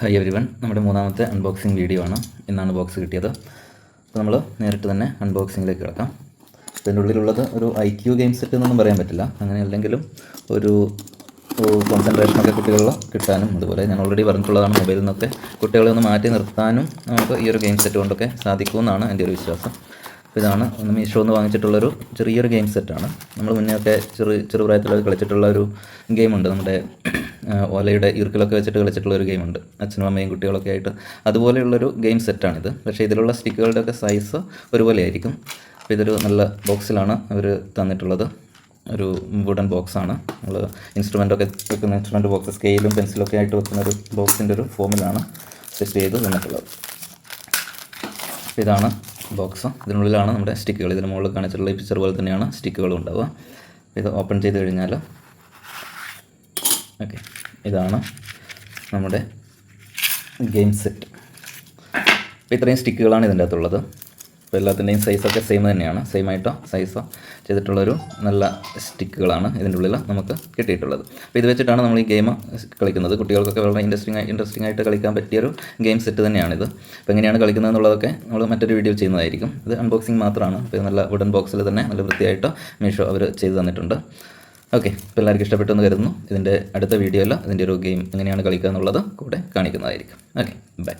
Hi everyone, നമ്മുടെ മൂന്നാമത്തെ unboxing video ആണ്. ഇന്നാണ് ബോക്സ് കിട്ടിയത്. അപ്പോൾ നമ്മൾ നേരിട്ട് തന്നെ അൺബോക്സിങ്ങിലേക്ക് കിടക്കാം. ഇതിൻ്റെ ഉള്ളിലുള്ളത് ഒരു IQ ഗെയിം സെറ്റ് എന്നൊന്നും പറയാൻ പറ്റില്ല. അങ്ങനെ അല്ലെങ്കിലും ഒരു കോൺസെൻട്രേഷനൊക്കെ കുട്ടികളിൽ കിട്ടാനും, അതുപോലെ ഞാൻ ഓൾറെഡി പറഞ്ഞിട്ടുള്ളതാണ്, മൊബൈലിൽ നിന്നൊക്കെ കുട്ടികളെ ഒന്ന് മാറ്റി നിർത്താനും നമുക്ക് ഈ ഒരു ഗെയിം സെറ്റ് കൊണ്ടൊക്കെ സാധിക്കുമെന്നാണ് എൻ്റെ ഒരു വിശ്വാസം. അപ്പോൾ ഇതാണ് മീഷോ എന്ന് വാങ്ങിച്ചിട്ടുള്ളൊരു ചെറിയൊരു ഗെയിം സെറ്റാണ്. നമ്മൾ മുന്നേ ഒക്കെ ചെറുപ്രായത്തിലൊക്കെ കളിച്ചിട്ടുള്ള ഒരു ഗെയിമുണ്ട്, നമ്മുടെ ഓലയുടെ ഇറുക്കിലൊക്കെ വെച്ചിട്ട് കളിച്ചിട്ടുള്ളൊരു ഗെയിമുണ്ട്, അച്ഛനും അമ്മയും കുട്ടികളൊക്കെ ആയിട്ട്. അതുപോലെയുള്ളൊരു ഗെയിം സെറ്റാണിത്. പക്ഷേ ഇതിലുള്ള സ്റ്റിക്കുകളുടെയൊക്കെ സൈസ് ഒരുപോലെ ആയിരിക്കും. അപ്പോൾ ഇതൊരു നല്ല ബോക്സിലാണ് അവർ തന്നിട്ടുള്ളത്. ഒരു വുഡൻ ബോക്സാണ്. നമ്മൾ ഇൻസ്ട്രുമെൻ്റൊക്കെ വെക്കുന്ന ഇൻസ്ട്രുമെൻ്റ് ബോക്സ്, സ്കെയിലും പെൻസിലൊക്കെ ആയിട്ട് വെക്കുന്ന ഒരു ബോക്സിൻ്റെ ഒരു ഫോമിലാണ് സെറ്റ് ചെയ്ത് തന്നിട്ടുള്ളത്. അപ്പോൾ ഇതാണ് ബോക്സ്. ഇതിനുള്ളിലാണ് നമ്മുടെ സ്റ്റിക്കുകൾ. ഇതിന് മുകളിൽ കാണിച്ചിട്ടുള്ള ഈ പിക്ചർ പോലെ തന്നെയാണ് സ്റ്റിക്കുകളും ഉണ്ടാവുക. ഇത് ഓപ്പൺ ചെയ്ത് കഴിഞ്ഞാൽ ഓക്കെ, ഇതാണ് നമ്മുടെ ഗെയിം സെറ്റ്. അപ്പോൾ ഇത്രയും സ്റ്റിക്കുകളാണ് ഇതിൻ്റെ അകത്തുള്ളത്. അപ്പോൾ എല്ലാത്തിൻ്റെയും സൈസൊക്കെ സെയിം തന്നെയാണ്. സെയിം ആയിട്ടോ സൈസോ ചെയ്തിട്ടുള്ളൊരു നല്ല സ്റ്റിക്കുകളാണ് ഇതിൻ്റെ ഉള്ളിൽ നമുക്ക് കിട്ടിയിട്ടുള്ളത്. അപ്പോൾ ഇത് വെച്ചിട്ടാണ് നമ്മൾ ഈ ഗെയിം കളിക്കുന്നത്. കുട്ടികൾക്കൊക്കെ വളരെ ഇൻട്രസ്റ്റിംഗ് ആയിട്ട് കളിക്കാൻ പറ്റിയൊരു ഗെയിം സെറ്റ് തന്നെയാണിത്. അപ്പോൾ എങ്ങനെയാണ് കളിക്കുന്നത് എന്നുള്ളതൊക്കെ നമ്മൾ മറ്റൊരു വീഡിയോ ചെയ്യുന്നതായിരിക്കും. ഇത് അൺബോക്സിങ് മാത്രമാണ്. അപ്പോൾ ഇത് നല്ല വുഡൻ ബോക്സിൽ തന്നെ നല്ല വൃത്തിയായിട്ട് മീഷോ അവർ ചെയ്ത് തന്നിട്ടുണ്ട്. ഓക്കെ, അപ്പോൾ എല്ലാവർക്കും ഇഷ്ടപ്പെട്ടു എന്ന് കരുതുന്നു. ഇതിൻ്റെ അടുത്ത വീഡിയോയിൽ ഇതിൻ്റെ ഒരു ഗെയിം എങ്ങനെയാണ് കളിക്കുക എന്നുള്ളത് കൂടെ കാണിക്കുന്നതായിരിക്കും. Okay, by.